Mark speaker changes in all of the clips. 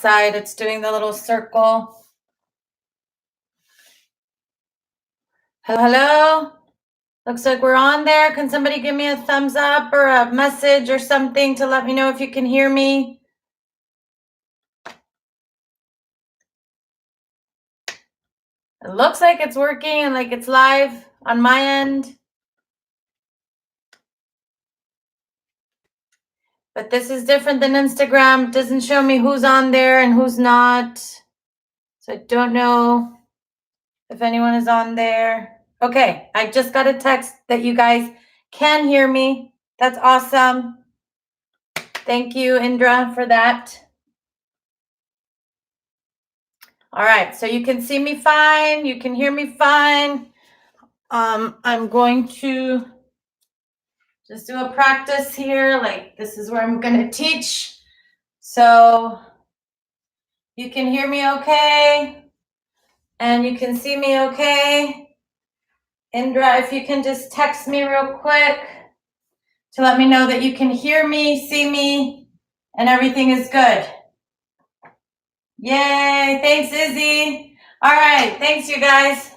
Speaker 1: side. It's doing the little circle. Hello? Looks like we're on there. Can somebody give me a thumbs up or a message or something to let me know if you can hear me? It looks like it's working and like it's live on my end. But this is different than Instagram. It doesn't show me who's on there and who's not. So I don't know if anyone is on there. Okay, I just got a text that you guys can hear me. That's awesome. Thank you, Indra, for that. All right, so you can see me fine. You can hear me fine. I'm going to just do a practice here. Like this is where I'm going to teach. So you can hear me okay. And you can see me okay. Indra, if you can just text me real quick to let me know that you can hear me, see me, and everything is good. Yay, thanks, Izzy. All right, thanks, you guys.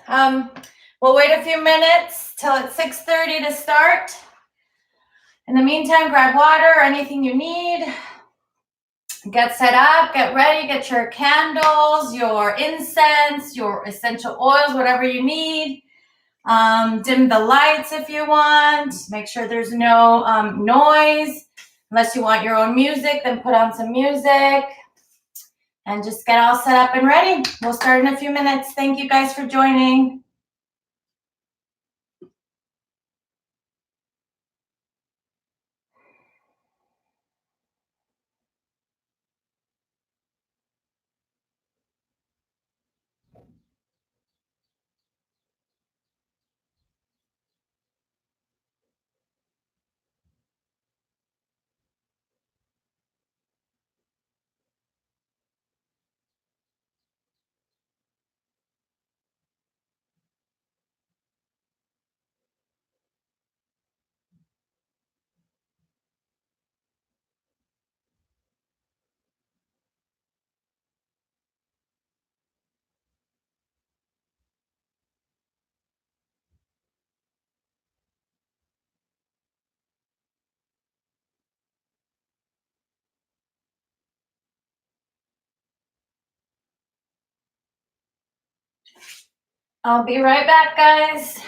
Speaker 1: We'll wait a few minutes till it's 6:30 to start. In the meantime, grab water or anything you need. Get set up, get ready, get your candles, your incense, your essential oils, whatever you need. Dim the lights if you want. Make sure there's no noise. Unless you want your own music, then put on some music. And just get all set up and ready. We'll start in a few minutes. Thank you guys for joining. I'll be right back, guys.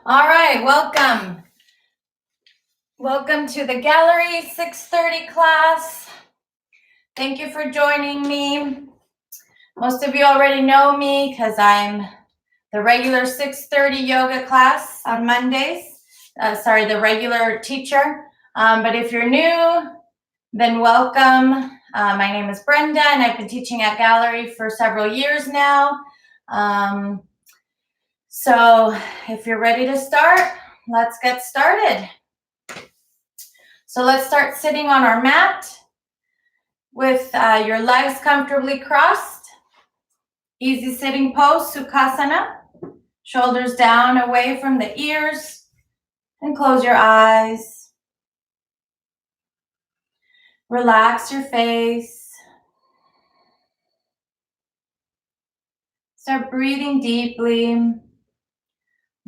Speaker 1: All right, welcome. Welcome to the gallery 6:30 class. Thank you for joining me. Most of you already know me because I'm the regular 6:30 yoga class on Mondays. The regular teacher. But if you're new, then welcome. My name is Brenda, and I've been teaching at Gallery for several years now. So if you're ready to start, let's get started. So let's start sitting on our mat with your legs comfortably crossed. Easy sitting pose, Sukhasana. Shoulders down away from the ears, and close your eyes. Relax your face. Start breathing deeply.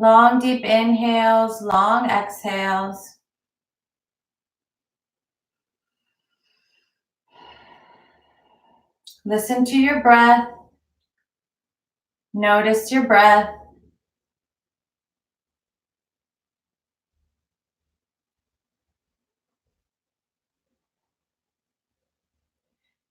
Speaker 1: Long, deep inhales, long exhales. Listen to your breath. Notice your breath.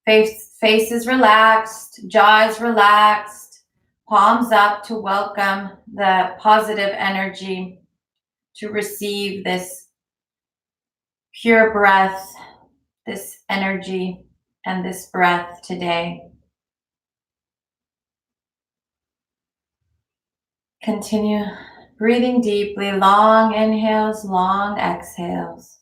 Speaker 1: Face is relaxed, jaw is relaxed, palms up to welcome the positive energy, to receive this pure breath, this energy, and this breath today. Continue breathing deeply, long inhales, long exhales.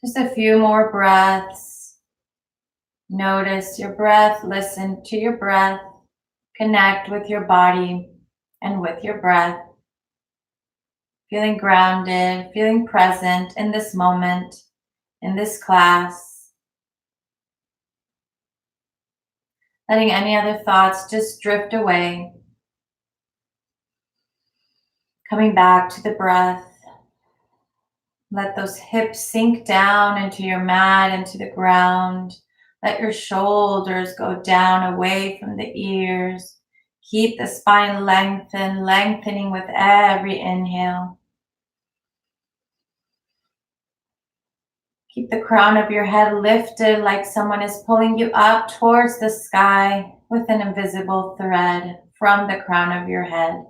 Speaker 1: Just a few more breaths. Notice your breath, listen to your breath, connect with your body and with your breath. Feeling grounded, feeling present in this moment, in this class. Letting any other thoughts just drift away. Coming back to the breath. Let those hips sink down into your mat, into the ground. Let your shoulders go down away from the ears. Keep the spine lengthening with every inhale. Keep the crown of your head lifted like someone is pulling you up towards the sky with an invisible thread from the crown of your head.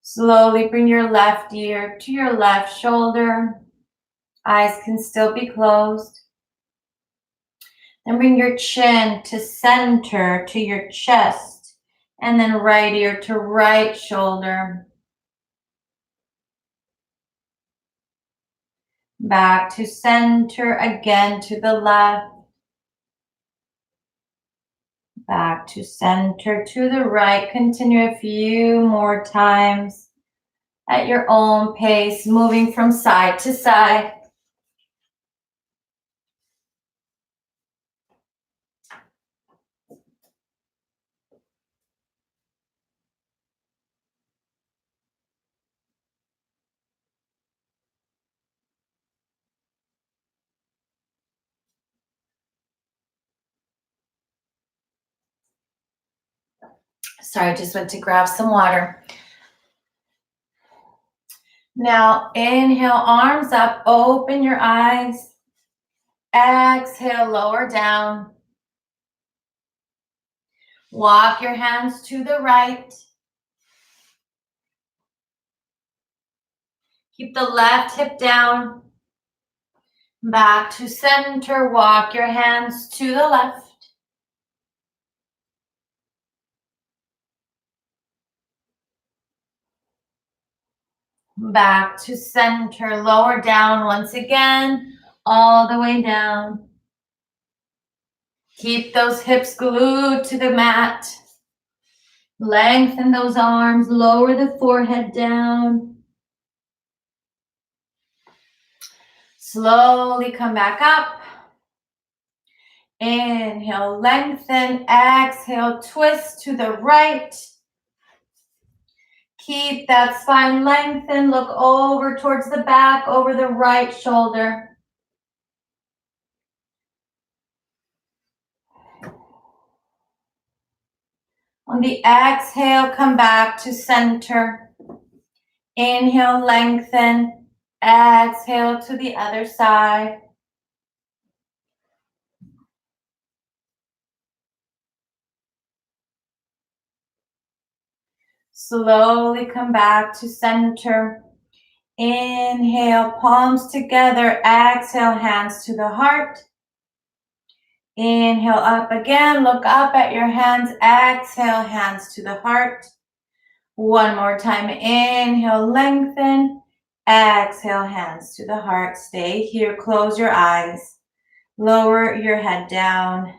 Speaker 1: Slowly bring your left ear to your left shoulder. Eyes can still be closed. Then bring your chin to center to your chest, and then right ear to right shoulder. Back to center, again to the left. Back to center to the right. Continue a few more times at your own pace, moving from side to side. Sorry, I just went to grab some water. Now, inhale, arms up, open your eyes. Exhale, lower down. Walk your hands to the right. Keep the left hip down. Back to center, walk your hands to the left. Back to center, lower down once again. all the way down. Keep those hips glued to the mat. Lengthen those arms, lower the forehead down. Slowly come back up. Inhale, lengthen. Exhale, twist to the right. Keep that spine lengthened. Look over towards the back, over the right shoulder. On the exhale, come back to center. Inhale, lengthen. Exhale to the other side. Slowly come back to center. Inhale, palms together. Exhale, hands to the heart. Inhale, up again. Look up at your hands. Exhale, hands to the heart. One more time. Inhale, lengthen. Exhale, hands to the heart. Stay here. Close your eyes. Lower your head down.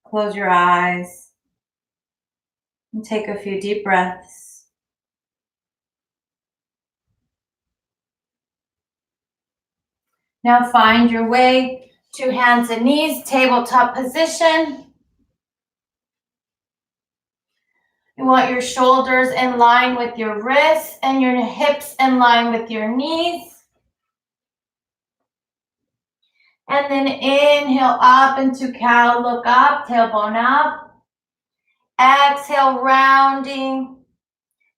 Speaker 1: Close your eyes. And take a few deep breaths. Now find your way to hands and knees, tabletop position. You want your shoulders in line with your wrists and your hips in line with your knees. And then inhale up into cow, look up, tailbone up. Exhale, rounding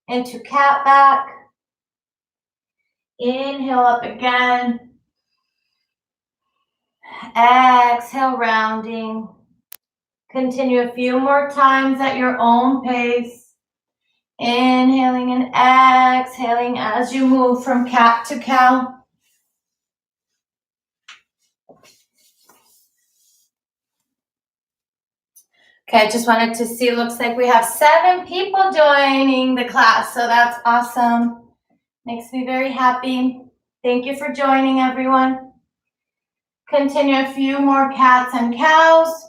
Speaker 1: into cat back. Inhale up again. Exhale, rounding. Continue a few more times at your own pace. Inhaling and exhaling as you move from cat to cow. Okay, I just wanted to see, looks like we have 7 people joining the class, so that's awesome. Makes me very happy. Thank you for joining, everyone. Continue a few more cats and cows.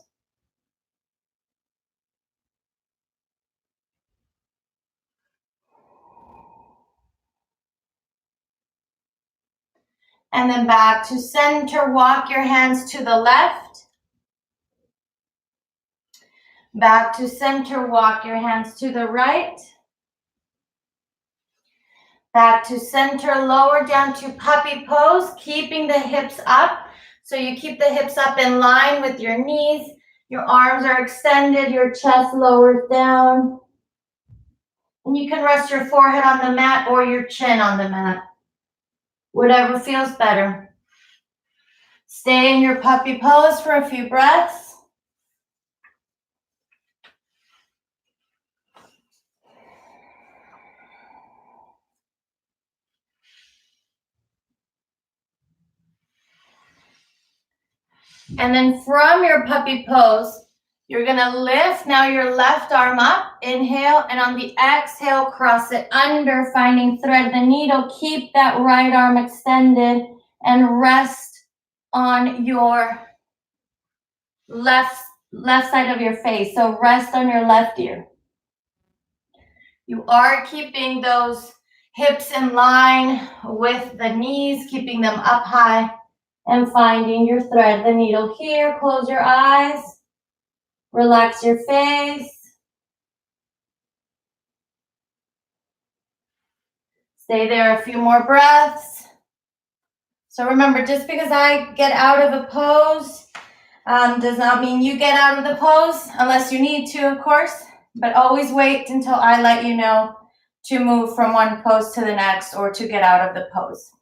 Speaker 1: And then back to center. Walk your hands to the left. Back to center. Walk your hands to the right. Back to center. Lower down to puppy pose, keeping the hips up. So you keep the hips up in line with your knees. Your arms are extended. Your chest lowers down. And you can rest your forehead on the mat or your chin on the mat. Whatever feels better. Stay in your puppy pose for a few breaths. And then from your puppy pose, you're gonna lift now your left arm up, inhale, and on the exhale, cross it under, finding thread the needle. Keep that right arm extended and rest on your left side of your face. So rest on your left ear. You are keeping those hips in line with the knees, keeping them up high and finding your thread the needle here. Close your eyes. Relax your face. Stay there a few more breaths. So remember, just because I get out of a pose does not mean you get out of the pose, unless you need to, of course. But always wait until I let you know to move from one pose to the next or to get out of the pose.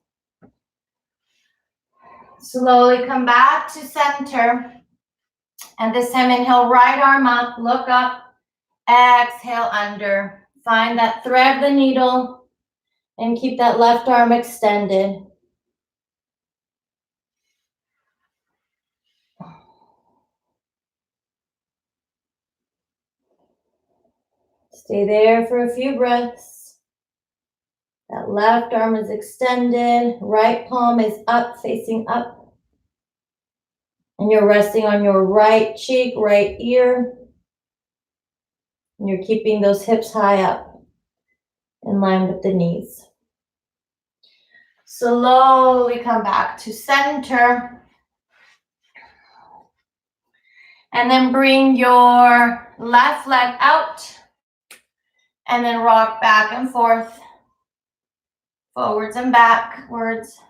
Speaker 1: Slowly come back to center. And this time, inhale, right arm up, look up, exhale under. Find that thread the needle and keep that left arm extended. Stay there for a few breaths. That left arm is extended. Right palm is up, facing up. And you're resting on your right cheek, right ear. And you're keeping those hips high up, in line with the knees. Slowly come back to center. And then bring your left leg out. And then rock back and forth. Forwards and backwards.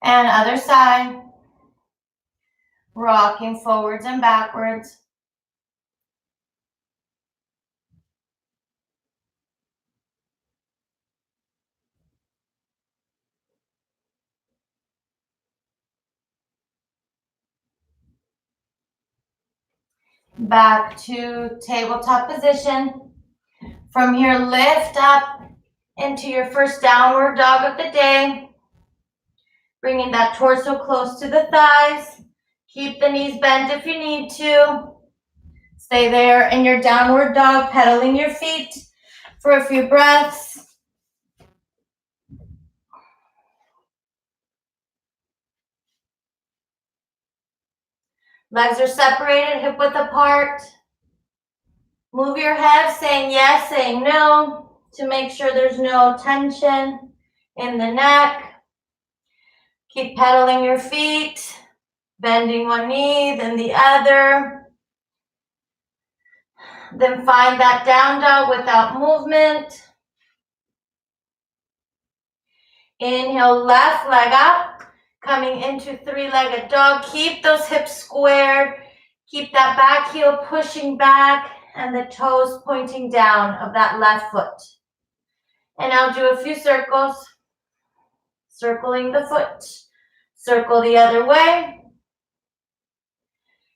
Speaker 1: And other side. Rocking forwards and backwards. Back to tabletop position. From here, lift up into your first downward dog of the day. Bringing that torso close to the thighs. Keep the knees bent if you need to. Stay there in your downward dog, pedaling your feet for a few breaths. Legs are separated, hip width apart. Move your head, saying yes, saying no, to make sure there's no tension in the neck. Keep pedaling your feet, bending one knee, then the other. Then find that down dog without movement. Inhale, left leg up, coming into three-legged dog. Keep those hips squared. Keep that back heel pushing back and the toes pointing down of that left foot. And I'll do a few circles. Circling the foot. Circle the other way.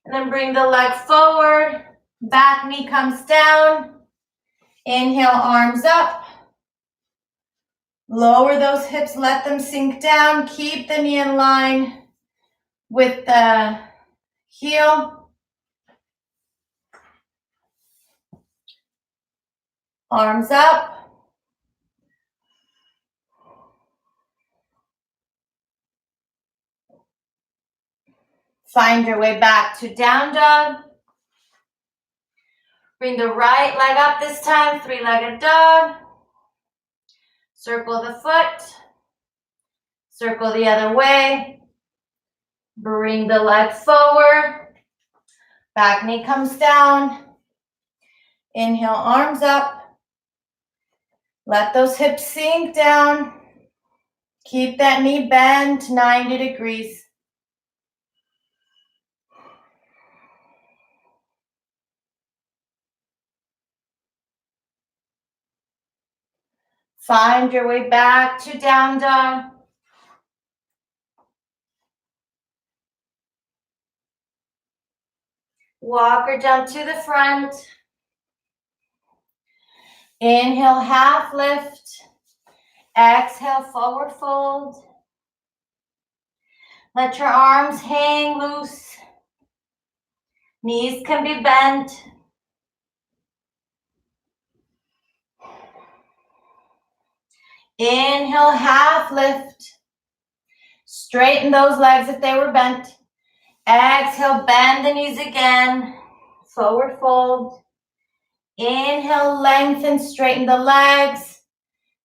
Speaker 1: And then bring the leg forward. Back knee comes down. Inhale, arms up. Lower those hips, let them sink down. Keep the knee in line with the heel. Arms up. Find your way back to down dog. Bring the right leg up this time, three-legged dog. Circle the foot. Circle the other way. Bring the leg forward. Back knee comes down. Inhale, arms up. Let those hips sink down. Keep that knee bent 90 degrees. Find your way back to down dog. Walk or jump to the front. Inhale, half lift. Exhale, forward fold. Let your arms hang loose. Knees can be bent. Inhale, half lift. Straighten those legs if they were bent. Exhale, bend the knees again. Forward fold. Inhale, lengthen, straighten the legs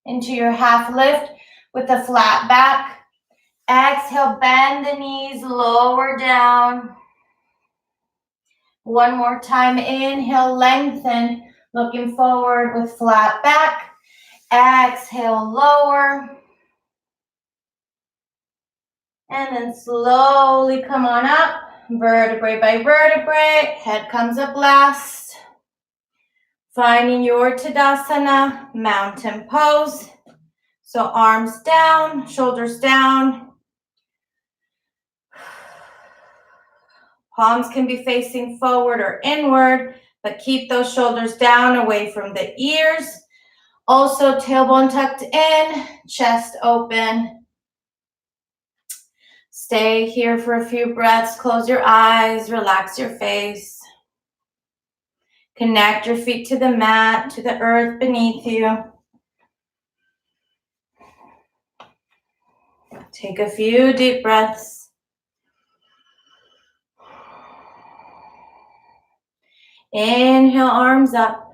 Speaker 1: into your half lift with a flat back. Exhale, bend the knees, lower down. One more time, inhale, lengthen, looking forward with flat back. Exhale, lower. And then slowly come on up, vertebrae by vertebrae. Head comes up last. Finding your Tadasana, mountain pose. So arms down, shoulders down. Palms can be facing forward or inward, but keep those shoulders down away from the ears. Also, tailbone tucked in, chest open. Stay here for a few breaths. Close your eyes, relax your face. Connect your feet to the mat, to the earth beneath you. Take a few deep breaths. Inhale, arms up.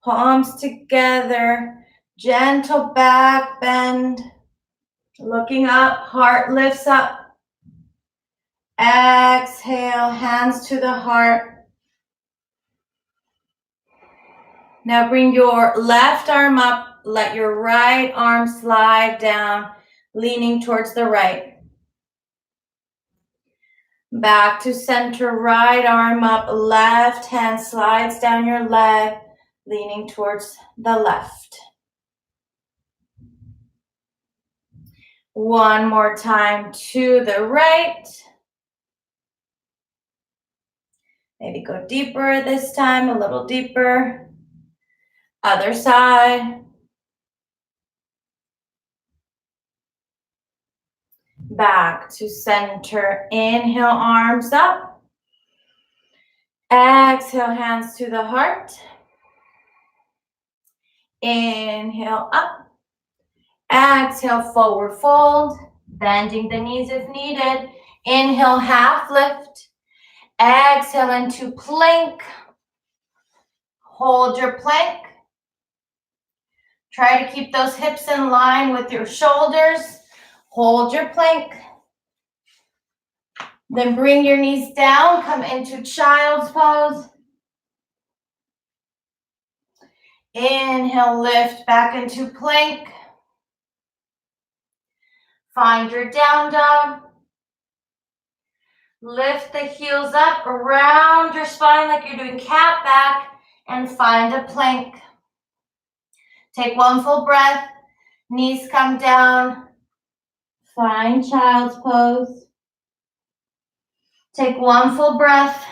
Speaker 1: Palms together. Gentle back bend. Looking up, heart lifts up. Exhale, hands to the heart. Now bring your left arm up. Let your right arm slide down, leaning towards the right. Back to center, right arm up, left hand slides down your leg, leaning towards the left. One more time to the right. Maybe go deeper this time, a little deeper. Other side. Back to center. Inhale, arms up. Exhale, hands to the heart. Inhale, up. Exhale, forward fold. Bending the knees if needed. Inhale, half lift. Exhale into plank. Hold your plank. Try to keep those hips in line with your shoulders. Hold your plank. Then bring your knees down. Come into child's pose. Inhale, lift back into plank. Find your down dog. Lift the heels up around your spine like you're doing cat back and find a plank. Take one full breath. Knees come down. Find child's pose. Take one full breath.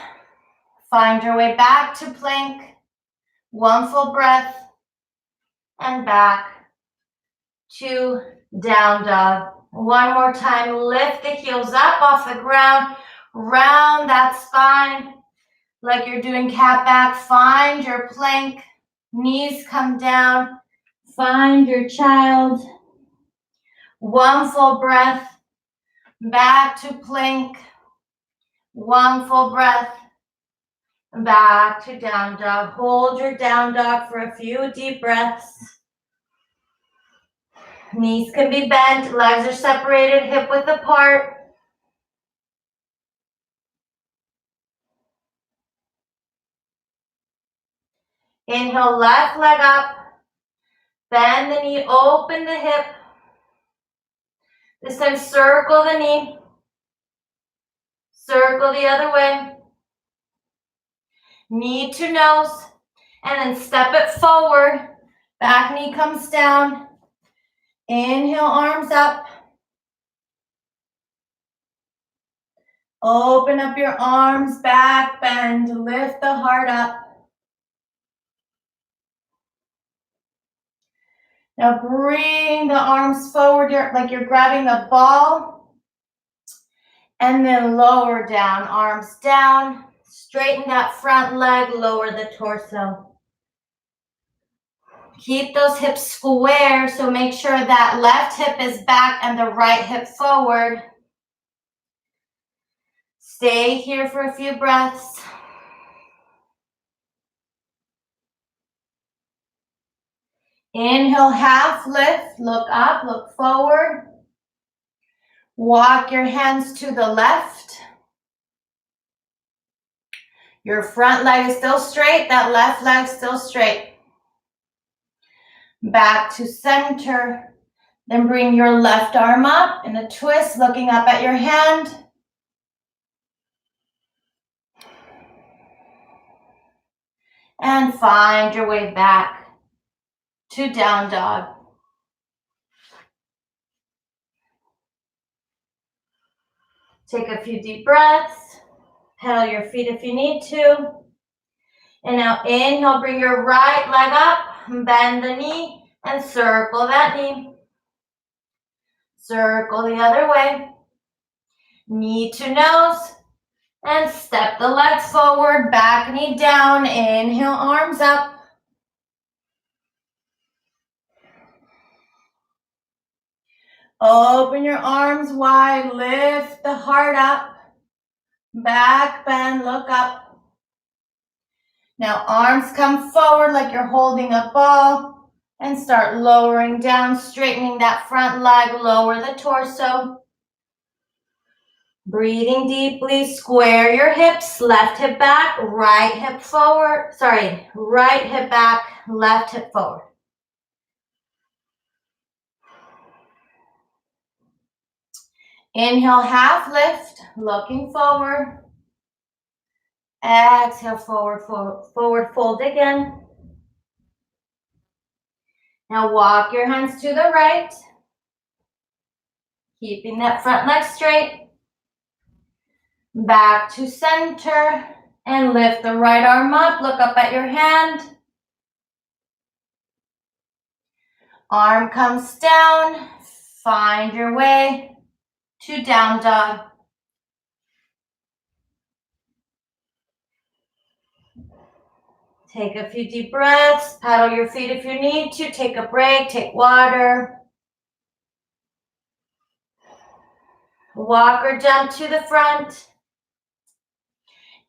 Speaker 1: Find your way back to plank. One full breath. And back to down dog. One more time. Lift the heels up off the ground. Round that spine like you're doing cat back. Find your plank. Knees come down. Find your child. One full breath. Back to plank. One full breath. Back to down dog. Hold your down dog for a few deep breaths. Knees can be bent. Legs are separated, hip width apart. Inhale, left leg up. Bend the knee, open the hip. This time, circle the knee. Circle the other way. Knee to nose. And then step it forward. Back knee comes down. Inhale, arms up. Open up your arms, back bend. Lift the heart up. Now bring the arms forward like you're grabbing the ball. And then lower down, arms down. Straighten that front leg, lower the torso. Keep those hips square, so make sure that left hip is back and the right hip forward. Stay here for a few breaths. Inhale, half lift, look up, look forward. Walk your hands to the left. Your front leg is still straight, that left leg still straight. Back to center. Then bring your left arm up in a twist, looking up at your hand. And find your way back to down dog. Take a few deep breaths. Pedal your feet if you need to. And now inhale, bring your right leg up. bend the knee and circle that knee. Circle the other way. Knee to nose and step the legs forward, back knee down, inhale, arms up. Open your arms wide, lift the heart up, back bend, look up. Now arms come forward like you're holding a ball and start lowering down, straightening that front leg, lower the torso. Breathing deeply, square your hips, left hip back, right hip forward, right hip back, left hip forward. Inhale, half lift, looking forward. Exhale, forward, forward, forward fold again. Now walk your hands to the right, keeping that front leg straight. Back to center and lift the right arm up, look up at your hand. Arm comes down, find your way to down dog. Take a few deep breaths, paddle your feet if you need to, take a break, take water. Walk or jump to the front.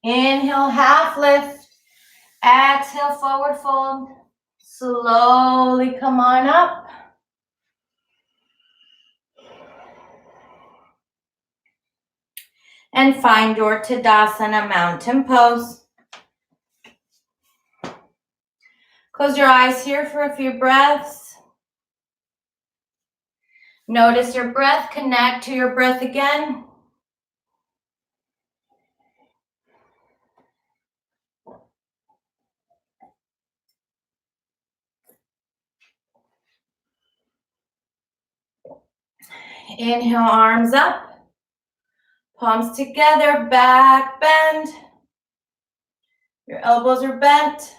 Speaker 1: Inhale, half lift. Exhale, forward fold. Slowly come on up. And find your Tadasana mountain pose. Close your eyes here for a few breaths. Notice your breath, connect to your breath again. Inhale, arms up. Palms together, back bend. Your elbows are bent.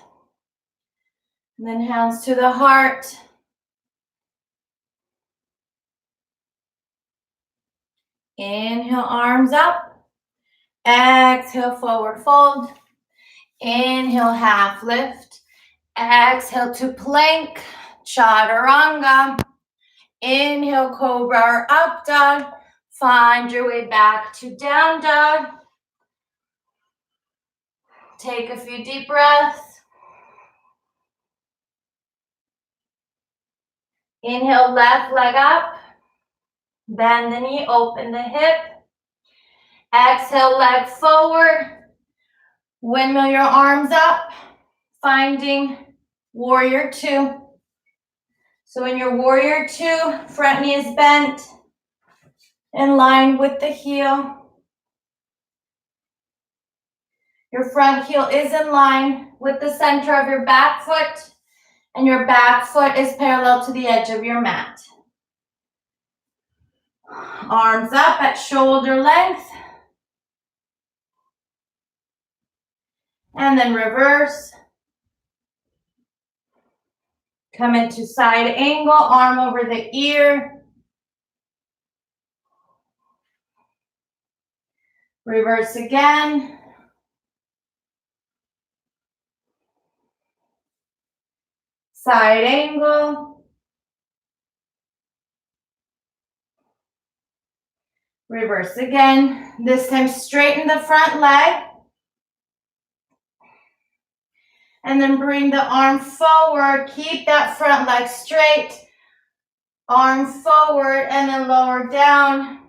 Speaker 1: And then hands to the heart. Inhale, arms up. Exhale, forward fold. Inhale, half lift. Exhale to plank, chaturanga. Inhale, cobra or up dog. Find your way back to down dog. Take a few deep breaths. Inhale, left leg up. Bend the knee, open the hip. Exhale, leg forward. Windmill your arms up. Finding warrior two. So in your warrior two, front knee is bent in line with the heel. Your front heel is in line with the center of your back foot, and your back foot is parallel to the edge of your mat. Arms up at shoulder length. And then reverse. Come into side angle, arm over the ear. Reverse again. Side angle. Reverse again. This time straighten the front leg. And then bring the arm forward. Keep that front leg straight. Arm forward and then lower down.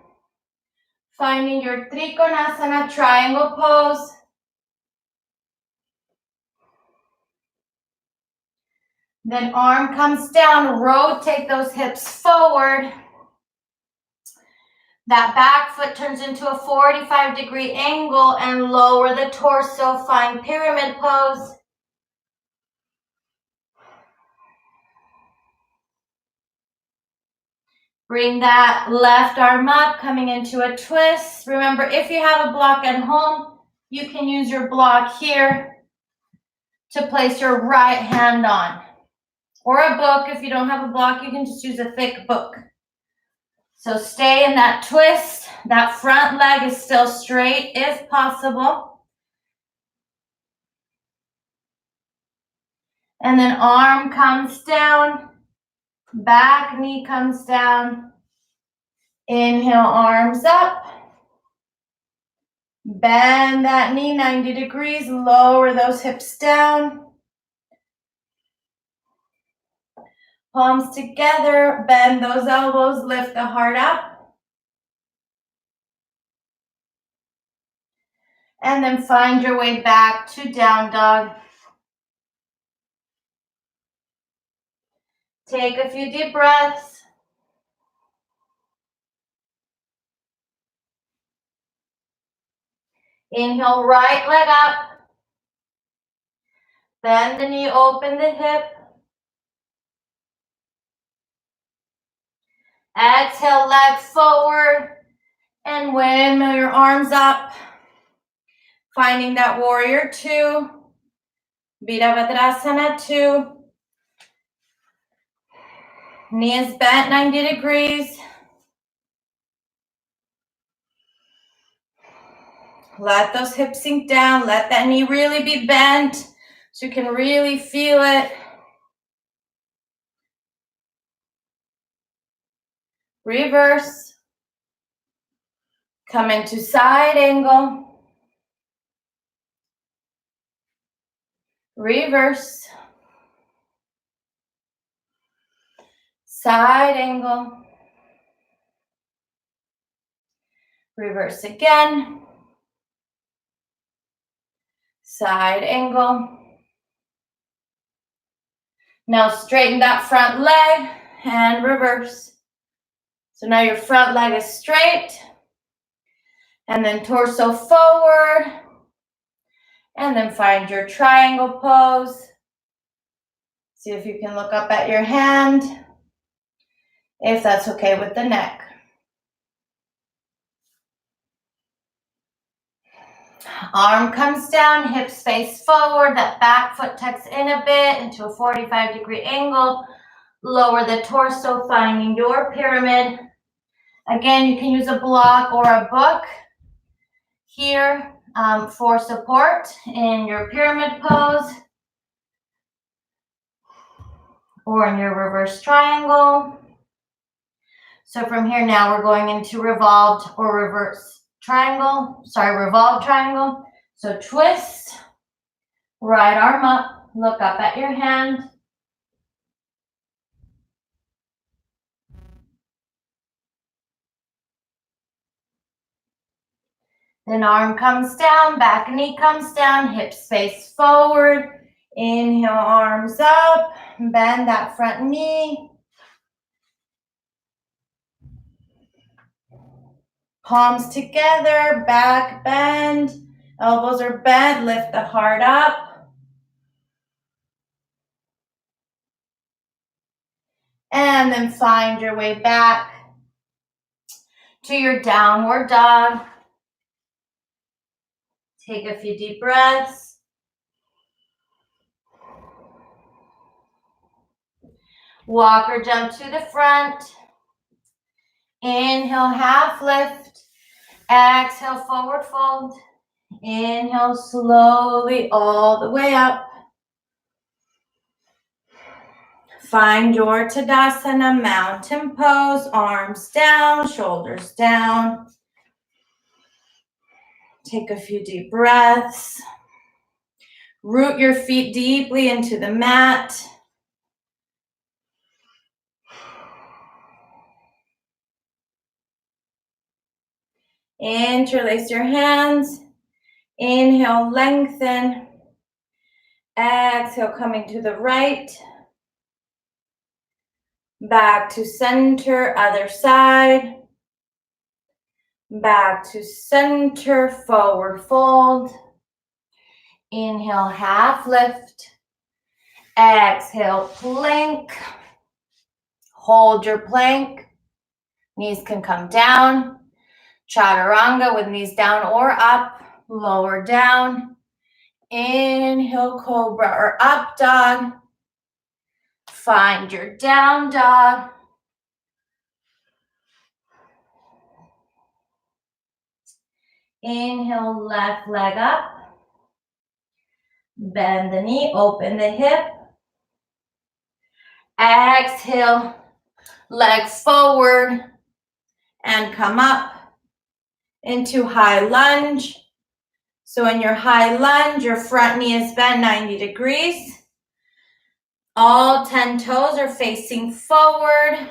Speaker 1: Finding your Trikonasana triangle pose. Then arm comes down, rotate those hips forward. That back foot turns into a 45-degree angle and lower the torso, find pyramid pose. Bring that left arm up, coming into a twist. Remember, if you have a block at home, you can use your block here to place your right hand on. or a book. If you don't have a block, you can just use a thick book. So stay in that twist. That front leg is still straight if possible. And then arm comes down, back knee comes down. Inhale, arms up. Bend that knee 90 degrees, lower those hips down. Palms together, bend those elbows, lift the heart up. And then find your way back to down dog. Take a few deep breaths. Inhale, right leg up. Bend the knee, open the hip. Exhale, leg forward. And windmill your arms up. Finding that warrior two. Virabhadrasana 2. Knee is bent 90 degrees. Let those hips sink down. Let that knee really be bent so you can really feel it. Reverse. Come into side angle. Reverse. Side angle. Reverse again. Side angle. Now straighten that front leg and reverse. So now your front leg is straight. And then torso forward. And then find your triangle pose. See if you can look up at your hand, if that's okay with the neck. Arm comes down, hips face forward, that back foot tucks in a bit into a 45-degree angle. Lower the torso, finding your pyramid. Again, you can use a block or a book here for support in your pyramid pose or in your reverse triangle. So from here now we're going into revolved or reverse triangle, revolved triangle. So twist, right arm up, look up at your hand. Then arm comes down, back knee comes down, hips face forward. Inhale, arms up, bend that front knee. Palms together, back bend, elbows are bent, lift the heart up. And then find your way back to your downward dog. Take a few deep breaths. Walk or jump to the front. Inhale, half lift. Exhale, forward fold. Inhale, slowly all the way up. Find your Tadasana, mountain pose, arms down, shoulders down. Take a few deep breaths. Root your feet deeply into the mat. Interlace your hands. Inhale, lengthen. Exhale, coming to the right. Back to center, other side. Back to center, forward fold. Inhale, half lift. Exhale, plank. Hold your plank. Knees can come down. Chaturanga with knees down or up. Lower down. Inhale, cobra or up dog. Find your down dog. Inhale, left leg up. Bend the knee, open the hip. Exhale, leg forward and come up into high lunge. So in your high lunge, your front knee is bent 90 degrees. All 10 toes are facing forward.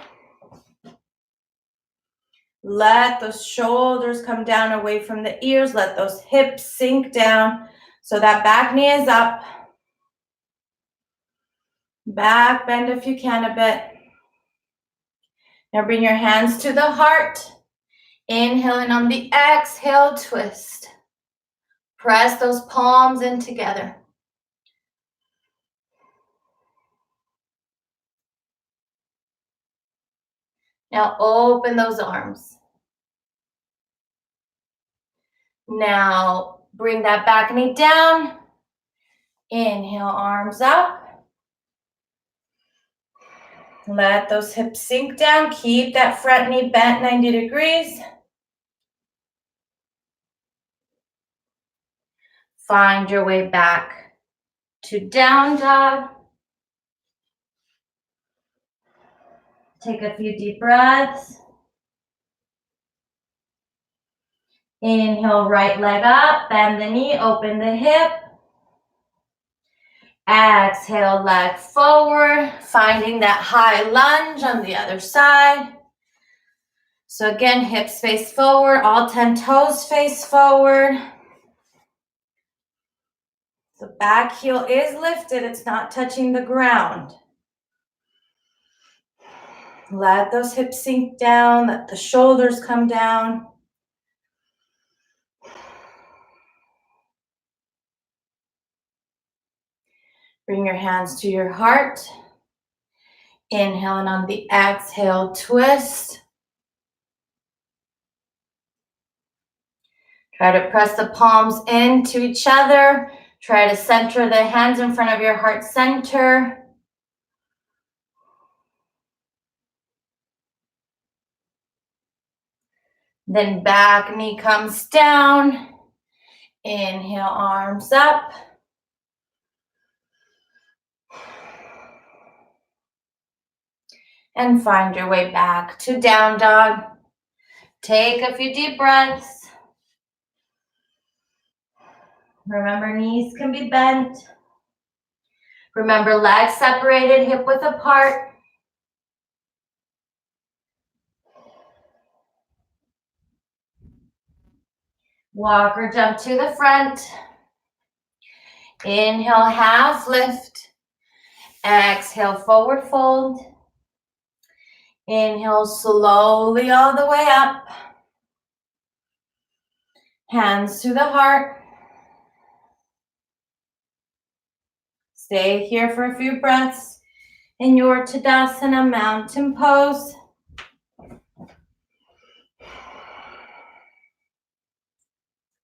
Speaker 1: Let those shoulders come down away from the ears. Let those hips sink down so that back knee is up. Back bend if you can a bit. Now bring your hands to the heart. Inhale, and on the exhale, twist. Press those palms in together. Now open those arms. Now bring that back knee down. Inhale, arms up. Let those hips sink down. Keep that front knee bent 90 degrees. Find your way back to down dog. Take a few deep breaths. Inhale, right leg up, bend the knee, open the hip. Exhale, leg forward, finding that high lunge on the other side. So again, hips face forward, all 10 toes face forward. The back heel is lifted, it's not touching the ground. Let those hips sink down, let the shoulders come down. Bring your hands to your heart. Inhale, and on the exhale, twist. Try to press the palms into each other. Try to center the hands in front of your heart center. Then back knee comes down. Inhale, arms up. And find your way back to down dog. Take a few deep breaths. Remember, knees can be bent. Remember, legs separated, hip width apart. Walk or jump to the front. Inhale, half lift. Exhale, forward fold. Inhale, slowly all the way up. Hands to the heart. Stay here for a few breaths in your Tadasana mountain pose.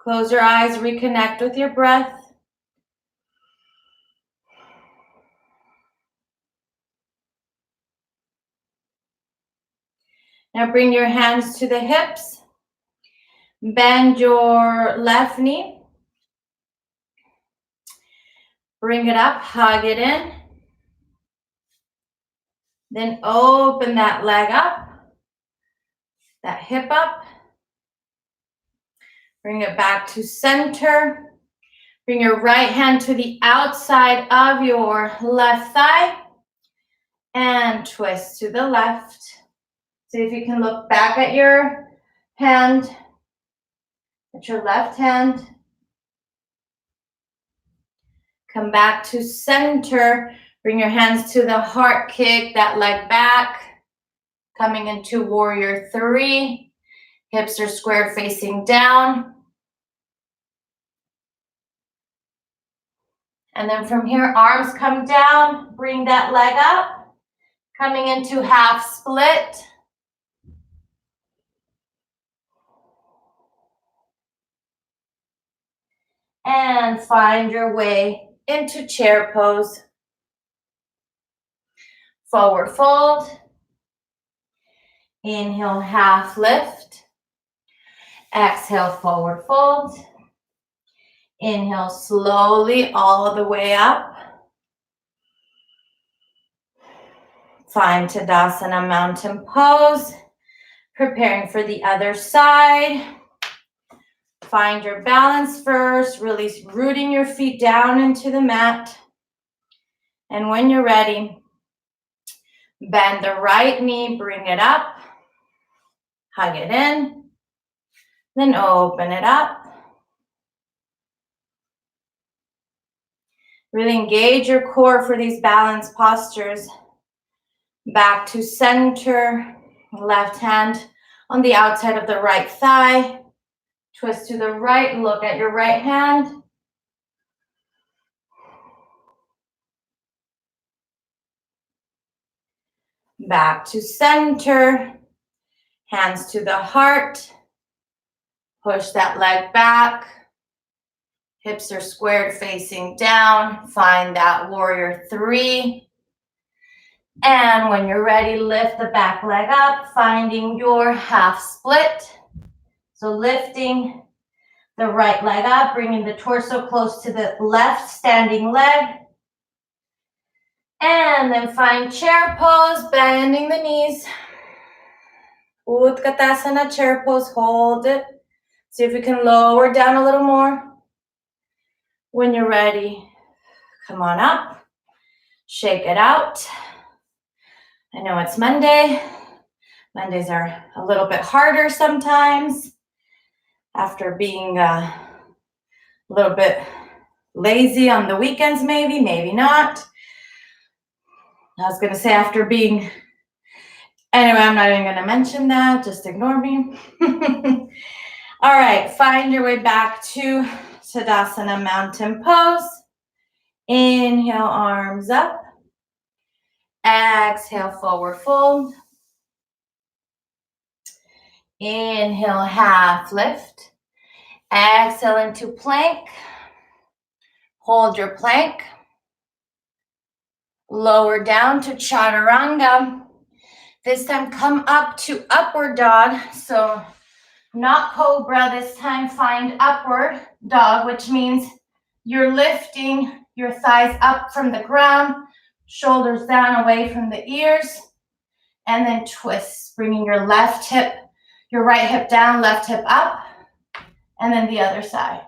Speaker 1: Close your eyes, reconnect with your breath. Now bring your hands to the hips. Bend your left knee. Bring it up, hug it in. Then open that leg up, that hip up. Bring it back to center. Bring your right hand to the outside of your left thigh and twist to the left. See if you can look back at your hand, at your left hand. Come back to center. Bring your hands to the heart, kick that leg back. Coming into warrior three. Hips are square facing down. And then from here, arms come down. Bring that leg up. Coming into half split. And find your way into chair pose. forward fold. Inhale, half lift. Exhale, forward fold. Inhale slowly all the way up. Find Tadasana Mountain Pose. Preparing for the other side. Find your balance first, really rooting your feet down into the mat. And when you're ready, bend the right knee, bring it up, hug it in, then open it up. Really engage your core for these balance postures. Back to center, left hand on the outside of the right thigh. Twist to the right, look at your right hand. Back to center, hands to the heart. Push that leg back. Hips are squared facing down. Find that warrior three. And when you're ready, lift the back leg up, finding your half split. So lifting the right leg up, bringing the torso close to the left standing leg. And then find chair pose, bending the knees. Utkatasana chair pose, hold it. See if we can lower down a little more. When you're ready, come on up, shake it out. I know it's Monday. Mondays are a little bit harder sometimes after being a little bit lazy on the weekends, maybe not. I was going to say after being, anyway, I'm not even going to mention that. Just ignore me. All right, find your way back to Tadasana Mountain Pose. Inhale, arms up. Exhale, forward fold. Inhale, half lift. Exhale into plank. Hold your plank. Lower down to chaturanga. This time come up to upward dog. So not cobra this time. Find upward dog, which means you're lifting your thighs up from the ground, shoulders down away from the ears, and then twist, bringing your left hip, your right hip down, left hip up, and then the other side.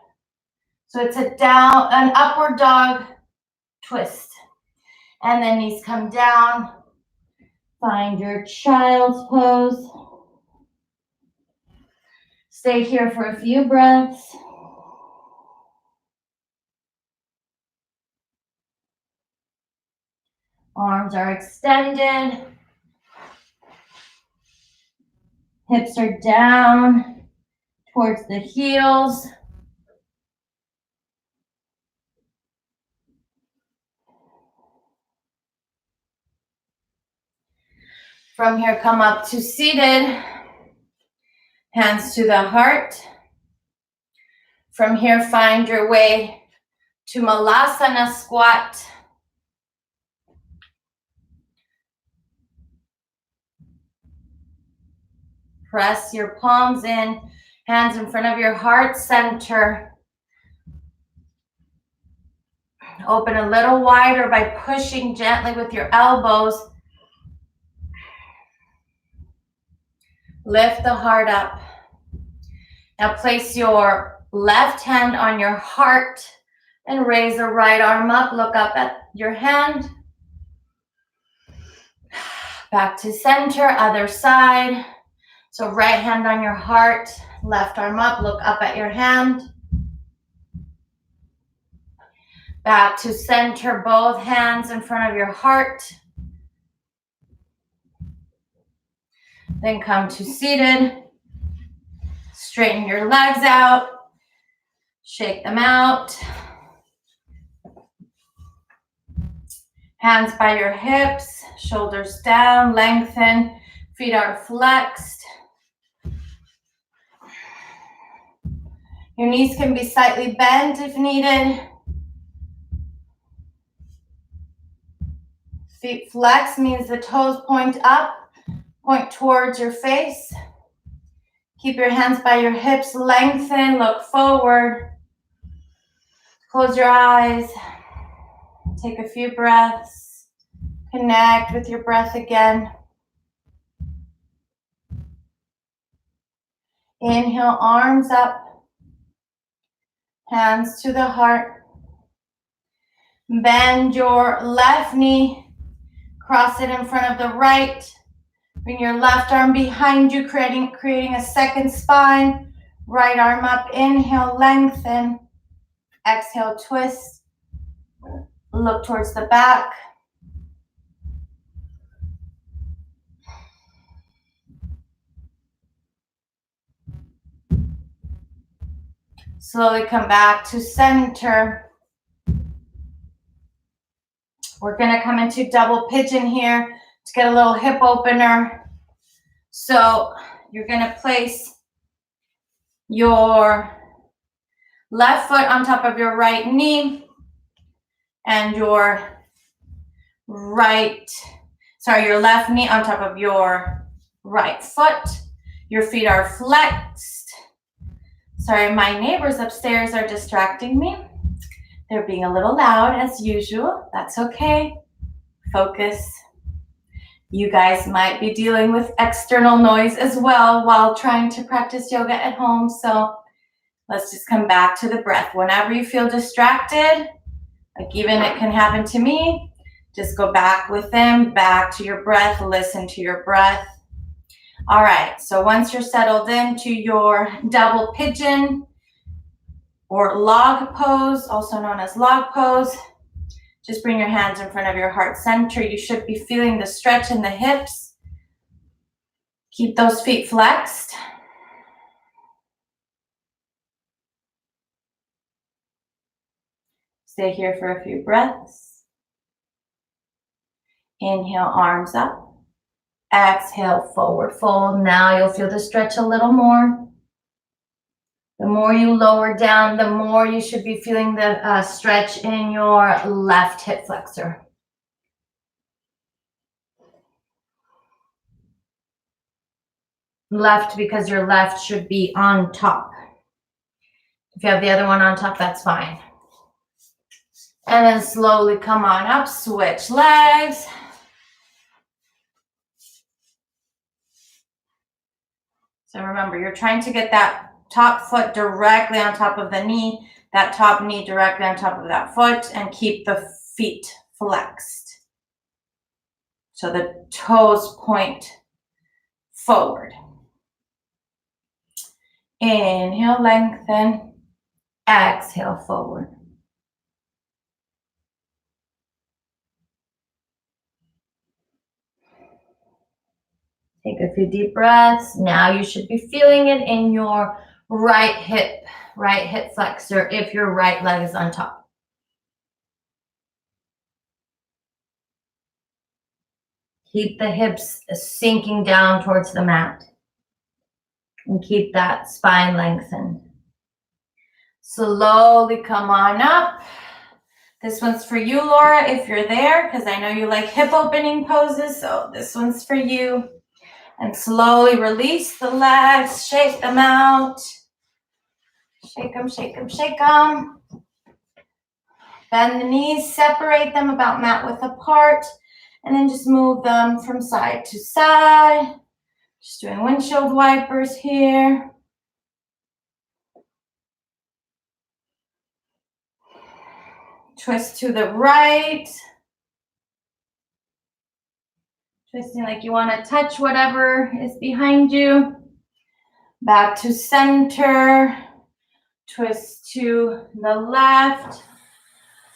Speaker 1: So it's an upward dog twist. And then knees come down. Find your child's pose. Stay here for a few breaths. Arms are extended. Hips are down towards the heels. From here, come up to seated. Hands to the heart. From here, find your way to Malasana squat. Press your palms in, hands in front of your heart center. Open a little wider by pushing gently with your elbows. Lift the heart up. Now place your left hand on your heart and raise the right arm up. Look up at your hand. Back to center, other side. So right hand on your heart, left arm up, look up at your hand. Back to center, both hands in front of your heart. Then come to seated. Straighten your legs out. Shake them out. Hands by your hips, shoulders down, lengthen. Feet are flexed. Your knees can be slightly bent if needed. Feet flex means the toes point up, point towards your face. Keep your hands by your hips, lengthen, look forward. Close your eyes. Take a few breaths. Connect with your breath again. Inhale, arms up. Hands to the heart. Bend your left knee. Cross it in front of the right. Bring your left arm behind you, creating a second spine. Right arm up. Inhale, lengthen. Exhale, twist. Look towards the back. Slowly come back to center. We're going to come into double pigeon here to get a little hip opener. So you're going to place your left foot on top of your right knee and your left knee on top of your right foot. Your feet are flexed. Sorry, my neighbors upstairs are distracting me. They're being a little loud as usual. That's okay. Focus. You guys might be dealing with external noise as well while trying to practice yoga at home. So let's just come back to the breath. Whenever you feel distracted, like even it can happen to me, just go back with them, back to your breath, listen to your breath. All right, so once you're settled into your double pigeon or log pose, also known as log pose, just bring your hands in front of your heart center. You should be feeling the stretch in the hips. Keep those feet flexed. Stay here for a few breaths. Inhale, arms up. Exhale, forward fold. Now you'll feel the stretch a little more. The more you lower down, the more you should be feeling the stretch in your left hip flexor. Left because your left should be on top. If you have the other one on top, that's fine. And then slowly come on up, switch legs. So remember, you're trying to get that top foot directly on top of the knee, that top knee directly on top of that foot, and keep the feet flexed. So the toes point forward. Inhale, lengthen. Exhale, forward. Take a few deep breaths. Now you should be feeling it in your right hip flexor if your right leg is on top. Keep the hips sinking down towards the mat. And keep that spine lengthened. Slowly come on up. This one's for you, Laura, if you're there, because I know you like hip opening poses, so this one's for you. And slowly release the legs, shake them out. Shake them, shake them, shake them. Bend the knees, separate them about mat width apart, and then just move them from side to side. Just doing windshield wipers here. Twist to the right. Twisting like you want to touch whatever is behind you. Back to center. Twist to the left.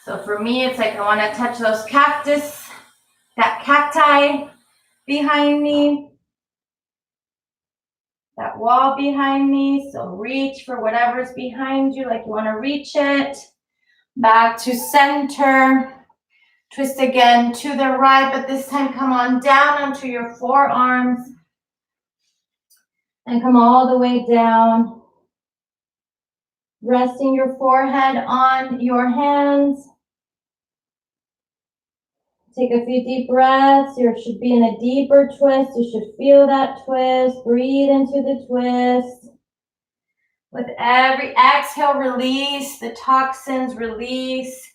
Speaker 1: So for me, it's like I want to touch those that cacti behind me. That wall behind me. So reach for whatever's behind you, like you want to reach it. Back to center. Twist again to the right, but this time come on down onto your forearms. And come all the way down. Resting your forehead on your hands. Take a few deep breaths. You should be in a deeper twist. You should feel that twist. Breathe into the twist. With every exhale, release the toxins, release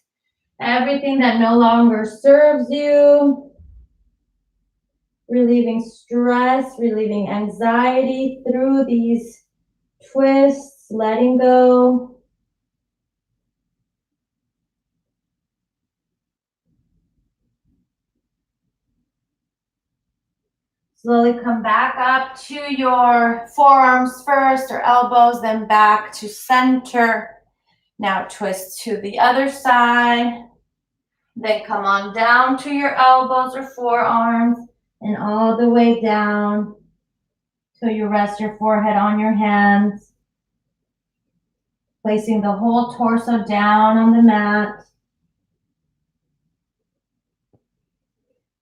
Speaker 1: everything that no longer serves you. Relieving stress, relieving anxiety through these twists, letting go. Slowly come back up to your forearms first or elbows, then back to center. Now twist to the other side. Then come on down to your elbows or forearms and all the way down till you rest your forehead on your hands. Placing the whole torso down on the mat.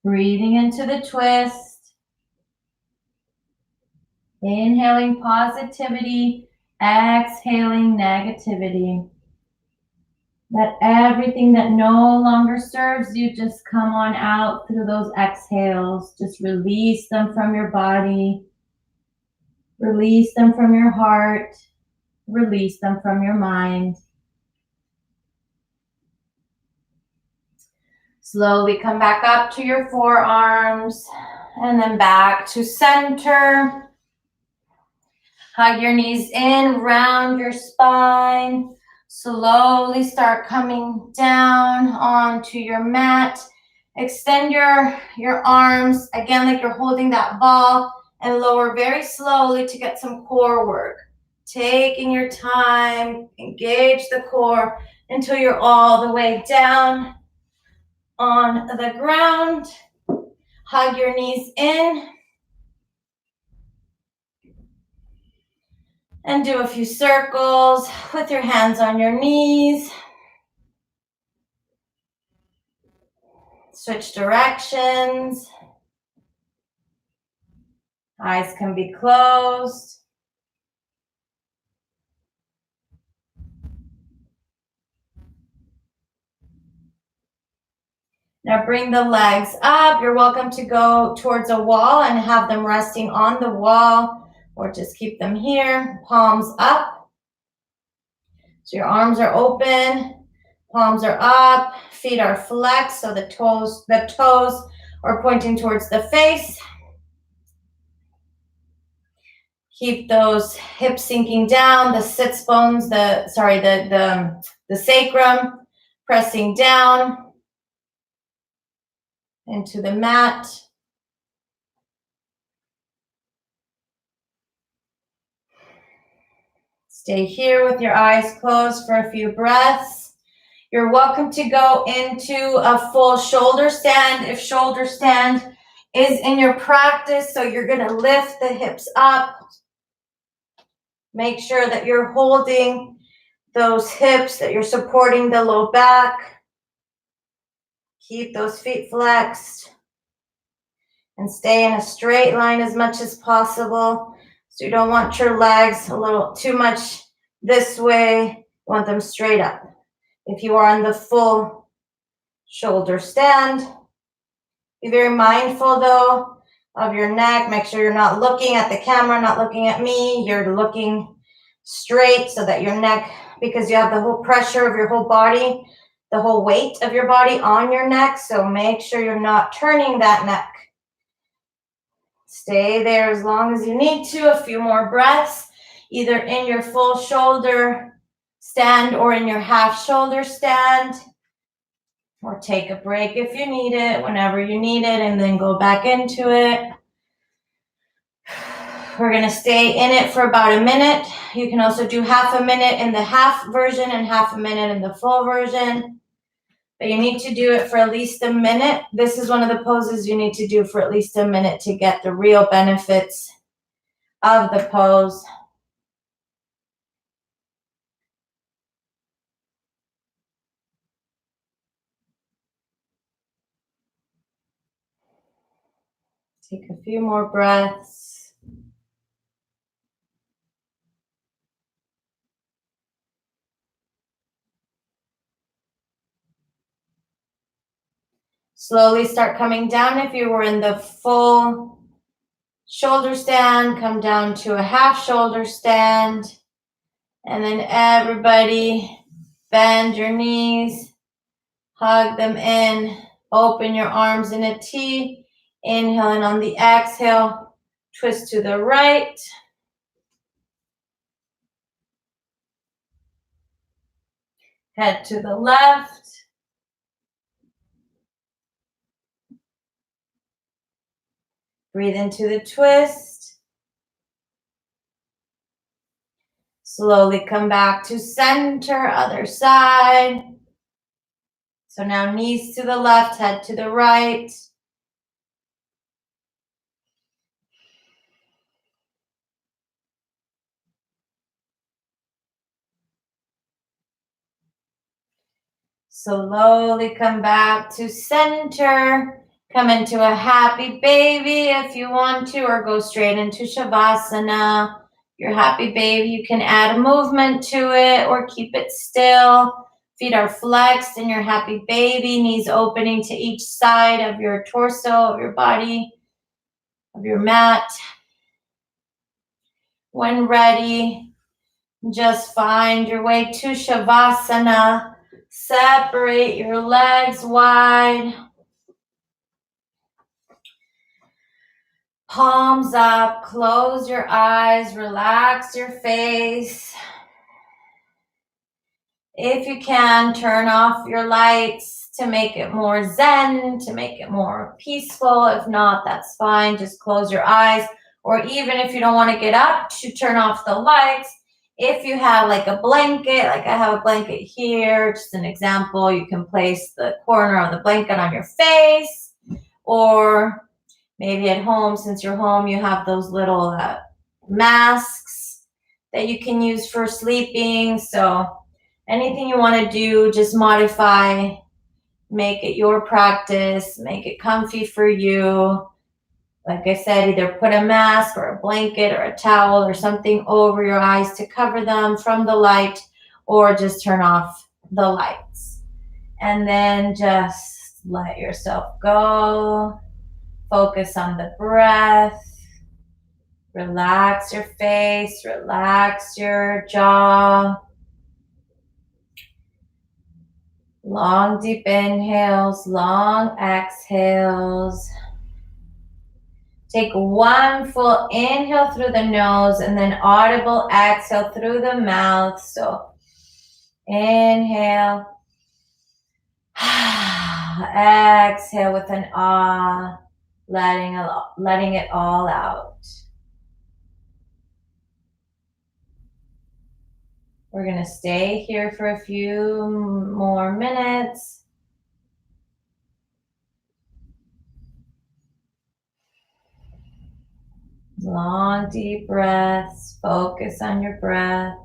Speaker 1: Breathing into the twist. Inhaling positivity, exhaling negativity. Let everything that no longer serves you just come on out through those exhales. Just release them from your body. Release them from your heart. Release them from your mind. Slowly come back up to your forearms and then back to center. Hug your knees in, round your spine. Slowly start coming down onto your mat. Extend your arms, again, like you're holding that ball, and lower very slowly to get some core work. Taking your time, engage the core until you're all the way down on the ground. Hug your knees in. And do a few circles with your hands on your knees. Switch directions. Eyes can be closed. Now bring the legs up. You're welcome to go towards a wall and have them resting on the wall, or just keep them here, palms up. So your arms are open, palms are up, feet are flexed, so the toes are pointing towards the face. Keep those hips sinking down, the sits bones, the sacrum pressing down into the mat. Stay here with your eyes closed for a few breaths. You're welcome to go into a full shoulder stand if shoulder stand is in your practice. So you're going to lift the hips up. Make sure that you're holding those hips, that you're supporting the low back. Keep those feet flexed and stay in a straight line as much as possible. So you don't want your legs a little too much this way. You want them straight up. If you are on the full shoulder stand, be very mindful though of your neck. Make sure you're not looking at the camera, not looking at me. You're looking straight so that your neck, because you have the whole pressure of your whole body, the whole weight of your body on your neck. So make sure you're not turning that neck. Stay there as long as you need to. A few more breaths, either in your full shoulder stand or in your half shoulder stand. Or take a break if you need it, whenever you need it, and then go back into it. We're going to stay in it for about a minute. You can also do half a minute in the half version and half a minute in the full version. But you need to do it for at least a minute. This is one of the poses you need to do for at least a minute to get the real benefits of the pose. Take a few more breaths. Slowly start coming down. If you were in the full shoulder stand, come down to a half shoulder stand. And then everybody bend your knees, hug them in, open your arms in a T. Inhale, and on the exhale, twist to the right. Head to the left. Breathe into the twist. Slowly come back to center, other side. So now knees to the left, head to the right. Slowly come back to center. Come into a happy baby if you want to, or go straight into Shavasana. Your happy baby, you can add a movement to it or keep it still. Feet are flexed in your happy baby, knees opening to each side of your torso, of your body, of your mat. When ready, just find your way to Shavasana. Separate your legs wide. Palms up, close your eyes, relax your face. If you can, turn off your lights to make it more zen, to make it more peaceful. If not, that's fine. Just close your eyes. Or even if you don't want to get up, to turn off the lights. If you have like a blanket, like I have a blanket here, just an example, you can place the corner of the blanket on your face. Or maybe at home, since you're home, you have those little masks that you can use for sleeping. So anything you want to do, just modify, make it your practice, make it comfy for you. Like I said, either put a mask or a blanket or a towel or something over your eyes to cover them from the light, or just turn off the lights. And then just let yourself go. Focus on the breath. Relax your face, relax your jaw. Long, deep inhales, long exhales. Take one full inhale through the nose and then audible exhale through the mouth. So inhale. Exhale with an ah, letting it all out. We're going to stay here for a few more minutes. Long, deep breaths. Focus on your breath.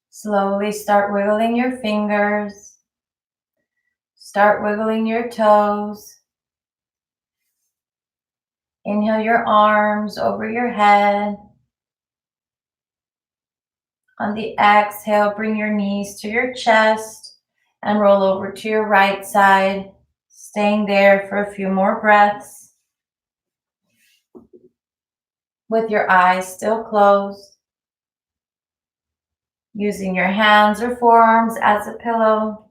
Speaker 1: Slowly start wiggling your fingers. Start wiggling your toes. Inhale your arms over your head. On the exhale, bring your knees to your chest and roll over to your right side, staying there for a few more breaths with your eyes still closed, using your hands or forearms as a pillow.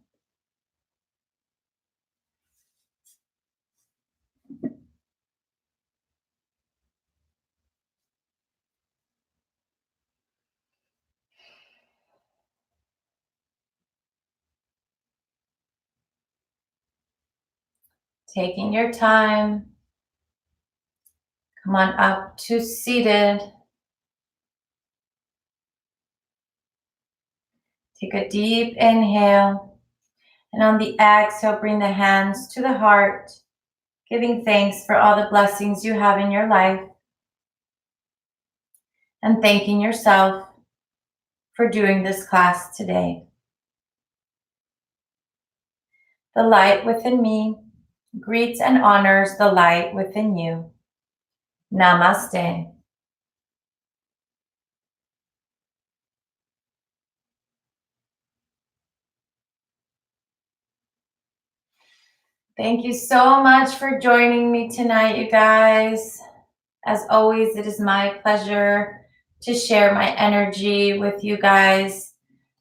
Speaker 1: Taking your time. Come on up to seated. Take a deep inhale. And on the exhale, bring the hands to the heart, giving thanks for all the blessings you have in your life. And thanking yourself for doing this class today. The light within me greets and honors the light within you. Namaste. Thank you so much for joining me tonight, you guys. As always, it is my pleasure to share my energy with you guys.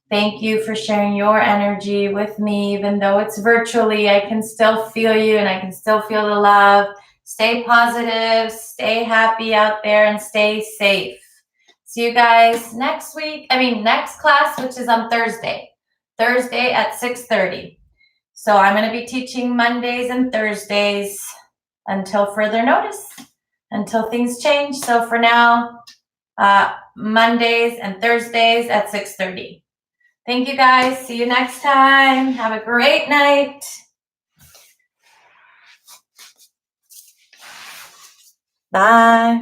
Speaker 1: Thank you for sharing your energy with me. Even though it's virtually, I can still feel you and I can still feel the love. Stay positive, stay happy out there, and stay safe. See you guys next class, which is on Thursday at 6:30. So I'm going to be teaching Mondays and Thursdays until further notice, until things change. So for now, Mondays and Thursdays at 6:30. Thank you guys. See you next time. Have a great night. Bye.